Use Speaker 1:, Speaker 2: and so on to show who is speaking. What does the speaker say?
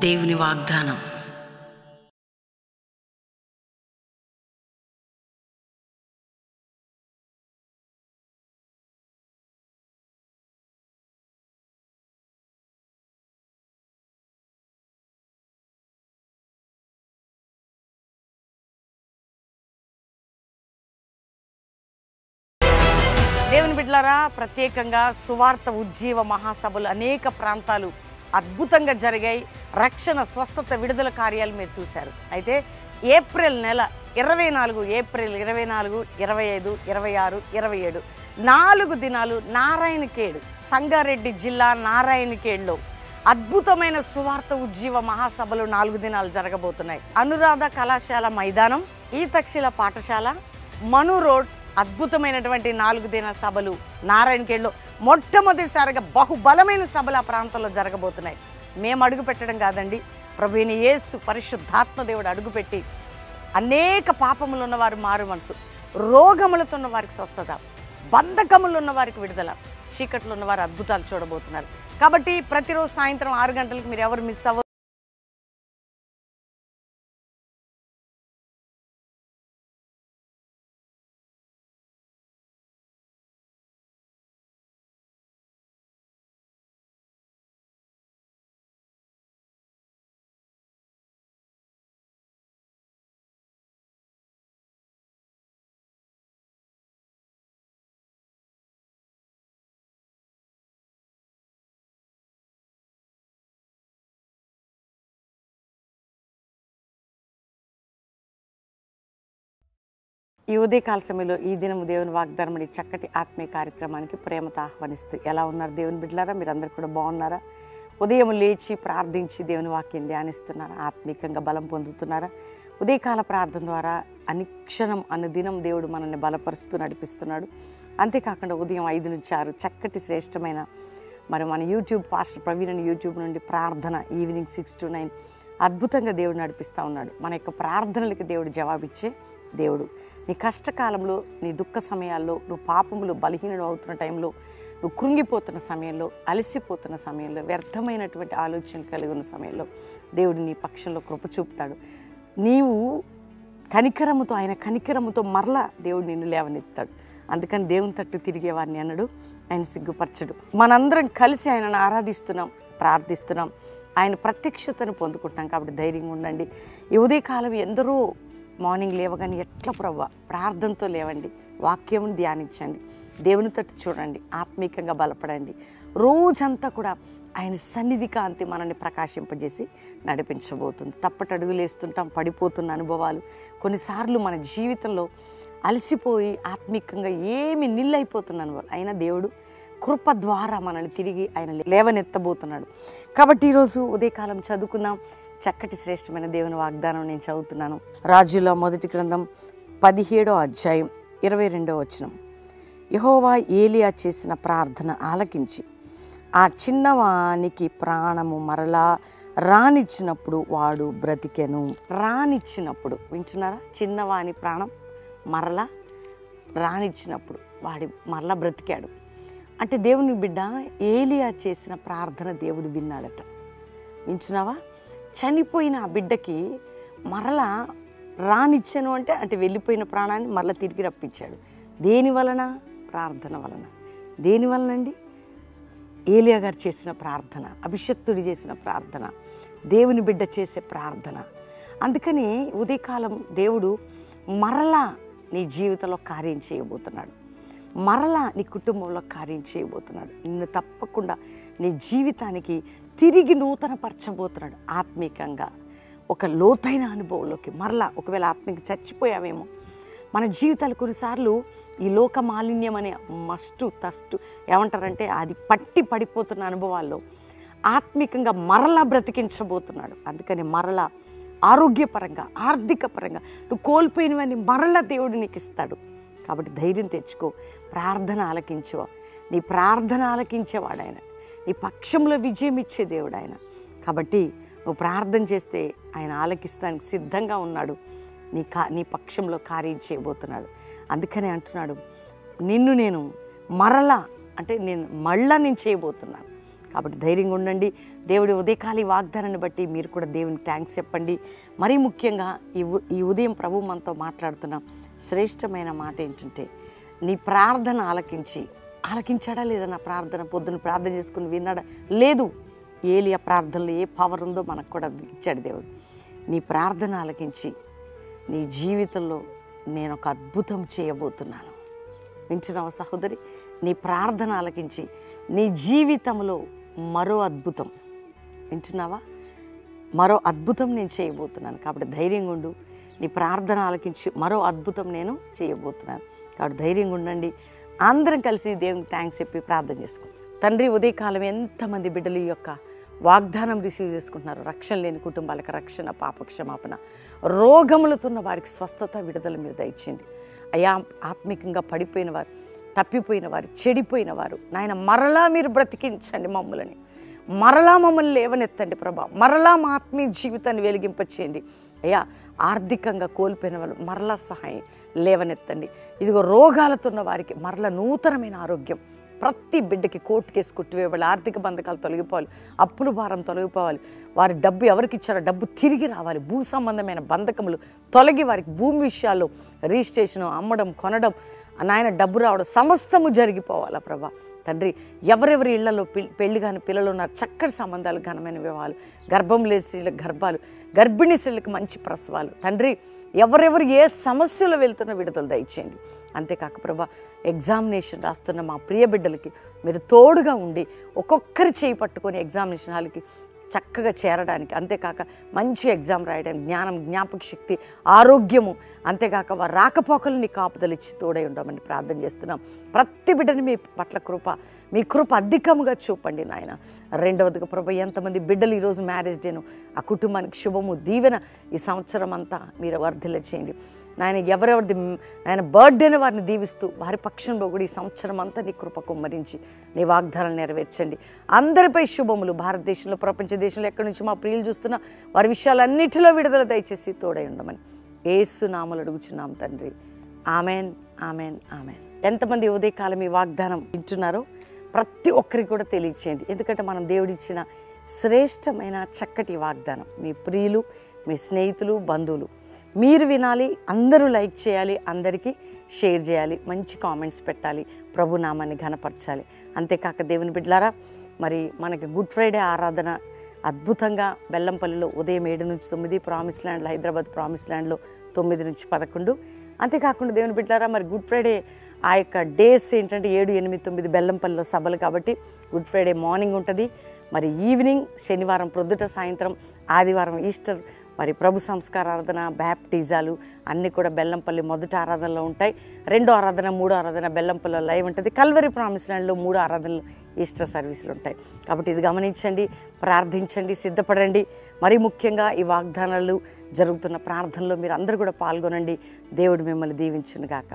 Speaker 1: దేవుని వాగ్దానం.
Speaker 2: దేవుని బిడ్డలారా, ప్రత్యేకంగా సువార్త ఉజ్జీవ మహాసభలు అనేక ప్రాంతాలు అద్భుతంగా జరిగాయి. రక్షణ, స్వస్థత, విడుదల కార్యాలు మీరు చూశారు. అయితే ఏప్రిల్ నెల 24, ఏప్రిల్ 24, 25, 26, 27 4 దినాలు నారాయణఖేడ్, సంగారెడ్డి జిల్లా నారాయణఖేడ్లో అద్భుతమైన సువార్త ఉజ్జీవ మహాసభలు 4 దినాలు జరగబోతున్నాయి. అనురాధ కళాశాల మైదానం, ఈతక్షిల పాఠశాల, మను రోడ్, అద్భుతమైనటువంటి 4 దినాల సభలు నారాయణఖేడ్లో మొట్టమొదటిసారిగా బహుబలమైన సభలు ఆ ప్రాంతంలో జరగబోతున్నాయి. మేము అడుగు పెట్టడం కాదండి, ప్రభువైన యేసు పరిశుద్ధాత్మ దేవుడు అడుగుపెట్టి అనేక పాపములు ఉన్నవారు మారు మనసు, రోగములతో ఉన్న వారికి స్వస్థత, బంధకములు ఉన్న వారికి విడుదల, చీకట్లు ఉన్నవారు అద్భుతాలు చూడబోతున్నారు. కాబట్టి ప్రతిరోజు సాయంత్రం 6 గంటలకు మీరు ఎవరు మిస్ అవ్వరు. ఈ ఉదయకాల సమయంలో ఈ దినం దేవుని వాగ్దానం అనే చక్కటి ఆత్మీయ కార్యక్రమానికి ప్రేమతో ఆహ్వానిస్తూ ఎలా ఉన్నారు దేవుని బిడ్డలారా? మీరందరూ కూడా బాగున్నారా? ఉదయం లేచి ప్రార్థించి దేవుని వాక్యం ధ్యానిస్తున్నారా? ఆత్మీకంగా బలం పొందుతున్నారా? ఉదయకాల ప్రార్థన ద్వారా అనుక్షణం దినం దేవుడు మనల్ని బలపరుస్తూ నడిపిస్తున్నాడు. అంతేకాకుండా ఉదయం 5 నుంచి 6 చక్కటి శ్రేష్టమైన మన యూట్యూబ్ పాస్టర్ ప్రవీణ్ అని యూట్యూబ్ నుండి ప్రార్థన ఈవినింగ్ 6 to 9 అద్భుతంగా దేవుడు నడిపిస్తూ ఉన్నాడు. మన యొక్క ప్రార్థనలకి దేవుడు జవాబిచ్చే దేవుడు. నీ కష్టకాలంలో, నీ దుఃఖ సమయాల్లో, నువ్వు పాపములు బలహీనుడు అవుతున్న టైంలో, నువ్వు కృంగిపోతున్న సమయంలో, అలసిపోతున్న సమయంలో, వ్యర్థమైనటువంటి ఆలోచనలు కలిగి ఉన్న సమయంలో దేవుడు నీ పక్షంలో కృప చూపుతాడు. నీవు కనికరముతో, ఆయన కనికరముతో మరలా దేవుడు నిన్ను లేవనెత్తాడు. అందుకని దేవుని తట్టు తిరిగే వారిని అన్నాడు, ఆయన సిగ్గుపరచడు. మనందరం కలిసి ఆయనను ఆరాధిస్తున్నాం, ప్రార్థిస్తున్నాం, ఆయన ప్రత్యక్షతను పొందుకుంటున్నాం. కాబట్టి ధైర్యంగా ఉండండి. ఈ ఉదయకాలం ఎందరో మార్నింగ్ లేవగానే ఎట్లా ప్రభు ప్రార్థనతో లేవండి, వాక్యమును ధ్యానించండి, దేవుని తట్టు చూడండి, ఆత్మీకంగా బలపడండి. రోజంతా కూడా ఆయన సన్నిధి కాంతి మనల్ని ప్రకాశింపజేసి నడిపించబోతుంది. తప్పటడుగులు వేస్తుంటాం, పడిపోతున్న అనుభవాలు, కొన్నిసార్లు మన జీవితంలో అలసిపోయి ఆత్మీకంగా ఏమి నిల్లైపోతున్న అనుభవాలు, అయినా దేవుడు కృప ద్వారా మనల్ని తిరిగి ఆయన లేవనెత్తబోతున్నాడు. కాబట్టి ఈరోజు ఉదయకాలం చదువుకుందాం. చక్కటి శ్రేష్టమైన దేవుని వాగ్దానం నేను చదువుతున్నాను. రాజుల మొదటి గ్రంథం 17వ అధ్యాయం 22వ వచనం. యెహోవా ఏలియా చేసిన ప్రార్థన ఆలకించి ఆ చిన్నవానికి ప్రాణము మరలా రానిచ్చినప్పుడు వాడు బ్రతికెను. రానిచ్చినప్పుడు, వింటున్నారా? చిన్నవాని ప్రాణం మరలా రానిచ్చినప్పుడు వాడి మరలా బ్రతికాడు. అంటే దేవుని బిడ్డ ఏలియా చేసిన ప్రార్థన దేవుడు విన్నాడట. వింటున్నావా? చనిపోయిన ఆ బిడ్డకి మరలా రానిచ్చాను అంటే వెళ్ళిపోయిన ప్రాణాన్ని మరలా తిరిగి రప్పించాడు. దేని వలన? ప్రార్థన వలన. దేని వలనండి? ఏలియా గారు చేసిన ప్రార్థన, అభిషక్తుడు చేసిన ప్రార్థన, దేవుని బిడ్డ చేసే ప్రార్థన. అందుకని ఉదయకాలం దేవుడు మరలా నీ జీవితంలో కార్యం చేయబోతున్నాడు, మరలా నీ కుటుంబంలో కార్యం చేయబోతున్నాడు. నిన్ను తప్పకుండా నీ జీవితానికి తిరిగి నూతనపరచబోతున్నాడు. ఆత్మీకంగా ఒక లోతైన అనుభవంలోకి మరలా. ఒకవేళ ఆత్మీకి చచ్చిపోయావేమో, మన జీవితాలు కొన్నిసార్లు ఈ లోక మాలిన్యం అనే తస్టు ఏమంటారంటే అది పడిపోతున్న అనుభవాల్లో ఆత్మీకంగా మరలా బ్రతికించబోతున్నాడు. అందుకని మరలా ఆరోగ్యపరంగా, ఆర్థిక పరంగా నువ్వు కోల్పోయినవన్నీ మరలా దేవుడు నీకు ఇస్తాడు. కాబట్టి ధైర్యం తెచ్చుకో, ప్రార్థన ఆలకించు. నీ ప్రార్థన ఆలకించేవాడు ఆయన, నీ పక్షంలో విజయం ఇచ్చే దేవుడు ఆయన. కాబట్టి నువ్వు ప్రార్థన చేస్తే ఆయన ఆలకిస్తానికి సిద్ధంగా ఉన్నాడు. నీ పక్షంలో కార్యం చేయబోతున్నాడు. అందుకనే అంటున్నాడు, నిన్ను నేను మరలా అంటే నేను చేయబోతున్నాను. కాబట్టి ధైర్యంగా ఉండండి. దేవుడి ఉదయకాల వాగ్దానాన్ని బట్టి మీరు కూడా దేవునికి థ్యాంక్స్ చెప్పండి. మరీ ముఖ్యంగా ఈ ఉదయం ప్రభు మనతో మాట్లాడుతున్న శ్రేష్టమైన మాట ఏంటంటే, నీ ప్రార్థన ఆలకించాడా లేదా? నా ప్రార్థన పొద్దున్న ప్రార్థన చేసుకుని విన్నాడా? లేదు. ఏలియా ప్రార్థనలో ఏ పవర్ ఉందో మనకు కూడా ఇచ్చాడు దేవుడు. నీ ప్రార్థన ఆలకించి నీ జీవితంలో నేను ఒక అద్భుతం చేయబోతున్నాను. వింటున్నావా సహోదరి? నీ ప్రార్థన ఆలకించి నీ జీవితంలో మరో అద్భుతం, వింటున్నావా? మరో అద్భుతం నేను చేయబోతున్నాను. కాబట్టి ధైర్యంగా ఉండు. నీ ప్రార్థన ఆలకించి మరో అద్భుతం నేను చేయబోతున్నాను. కాబట్టి ధైర్యంగా ఉండండి. అందరం కలిసి దేవునికి థ్యాంక్స్ చెప్పి ప్రార్థన చేసుకుంటాం. తండ్రి, ఉదయకాలం ఎంతమంది బిడ్డలు ఈ యొక్క వాగ్దానం రిసీవ్ చేసుకుంటున్నారు. రక్షణ లేని కుటుంబాలకు రక్షణ, పాపక్షమాపణ, రోగములతో వారికి స్వస్థత, విడుదల మీరు దయచేయండి అయ్యా. ఆత్మికంగా పడిపోయిన వారు, తప్పిపోయిన వారు, చెడిపోయిన వారు నాయన మరలా మీరు బ్రతికించండి. మరలా మమ్మల్ని లేవనెత్తండి ప్రభా. మరలా మా ఆత్మీయ జీవితాన్ని వెలిగింపచేయండి అయ్యా. ఆర్థికంగా కోల్పోయిన వాళ్ళు మరలా సహాయం లేవనెత్తండి. ఇదిగో రోగాలతో ఉన్న వారికి మరలా నూతనమైన ఆరోగ్యం. ప్రతి బిడ్డకి కోర్టు కేసు కొట్టివేయాలి, ఆర్థిక బంధకాలు తొలగిపోవాలి, అప్పుల భారం తొలగిపోవాలి, వారి డబ్బు ఎవరికి ఇచ్చారో డబ్బు తిరిగి రావాలి, భూ సంబంధమైన బంధకములు తొలగి వారికి భూమి విషయాల్లో రిజిస్ట్రేషన్, అమ్మడం, కొనడం, నాయన డబ్బు రావడం సమస్తము జరిగిపోవాలా ప్రభా. తండ్రి, ఎవరెవరి ఇళ్లలో పెళ్లి కాని పిల్లలు ఉన్నారు, చక్కటి సంబంధాలు, ఘనమైన వివాహాలు, గర్భం లేని స్త్రీలకు గర్భాలు, గర్భిణీ స్త్రీలకు మంచి ప్రసవాలు. తండ్రి, ఎవరెవరు ఏ సమస్యలు వెళ్తున్న విడుదల దయచేయండి. అంతేకాక ప్రభా, ఎగ్జామినేషన్ రాస్తున్న మా ప్రియ బిడ్డలకి మీరు తోడుగా ఉండి ఒక్కొక్కరి చేయి పట్టుకొని ఎగ్జామినేషన్ హాల్కి చక్కగా చేరడానికి, అంతేకాక మంచి ఎగ్జామ్ రాయడానికి జ్ఞానం, జ్ఞాపక శక్తి, ఆరోగ్యము, అంతేకాక వారు రాకపోకలు నీ కాపుదలు ఇచ్చి తోడై ఉండమని ప్రార్థన చేస్తున్నాం. ప్రతి బిడ్డని మీ పట్ల మీ కృప అధికముగా చూపండి నాయన. రెండవదిగా ప్రభా, ఎంతమంది బిడ్డలు ఈరోజు మ్యారేజ్ డేను, ఆ కుటుంబానికి శుభము, దీవెన ఈ సంవత్సరం అంతా మీరు వర్ధిల్ల చేయండి నాయన. ఎవరెవరిది నాయన బర్త్డేని వారిని దీవిస్తూ వారి పక్షంలో కూడా ఈ సంవత్సరం అంతా నీ కృప కుమ్మరించి నీ వాగ్దానాలు నెరవేర్చండి. అందరిపై శుభములు. భారతదేశంలో, ప్రపంచ దేశంలో ఎక్కడి నుంచి మా ప్రియులు చూస్తున్నా వారి విషయాలన్నిటిలో విడుదల దయచేసి తోడై ఉండమని యేసు నామములో అడుగుచున్నాం తండ్రి. Amen, amen, amen. ఎంతమంది ఉదయకాలం ఈ వాగ్దానం వింటున్నారో ప్రతి ఒక్కరికి కూడా తెలియచేయండి. ఎందుకంటే మనం దేవుడిచ్చిన శ్రేష్టమైన చక్కటి వాగ్దానం మీ ప్రియులు, మీ స్నేహితులు, బంధువులు మీరు వినాలి, అందరూ లైక్ చేయాలి, అందరికీ షేర్ చేయాలి, మంచి కామెంట్స్ పెట్టాలి, ప్రభు నామాన్ని ఘనపరచాలి. అంతేకాక దేవుని బిడ్డలారా, మరి మనకి గుడ్ ఫ్రైడే ఆరాధన అద్భుతంగా బెల్లంపల్లిలో ఉదయం 7 నుంచి 9, ప్రామిస్ ల్యాండ్లో, హైదరాబాద్ ప్రామిస్ ల్యాండ్లో 9 నుంచి 11. అంతేకాకుండా దేవుని బిడ్డలారా, మరి గుడ్ ఫ్రైడే ఆ యొక్క డేస్ ఏంటంటే 7, 8, 9 బెల్లంపల్లిలో సభలు కాబట్టి గుడ్ ఫ్రైడే మార్నింగ్ ఉంటుంది. మరి ఈవినింగ్ శనివారం ప్రొద్దుట, సాయంత్రం ఆదివారం ఈస్టర్, మరి ప్రభు సంస్కార ఆరాధన, బ్యాప్టిజాలు అన్నీ కూడా బెల్లంపల్లి మొదటి ఆరాధనలో ఉంటాయి. 2వ ఆరాధన, 3వ ఆరాధన బెల్లంపల్లిలో లైవ్ ఉంటుంది. కల్వరి ప్రామిస్ ల్యాండ్లో 3 ఆరాధనలు, ఈస్టర్ సర్వీసులు ఉంటాయి. కాబట్టి ఇది గమనించండి, ప్రార్థించండి, సిద్ధపడండి. మరీ ముఖ్యంగా ఈ వాగ్దానాలు జరుగుతున్న ప్రార్థనలో మీరు అందరూ కూడా పాల్గొనండి. దేవుడు మిమ్మల్ని దీవించును గాక.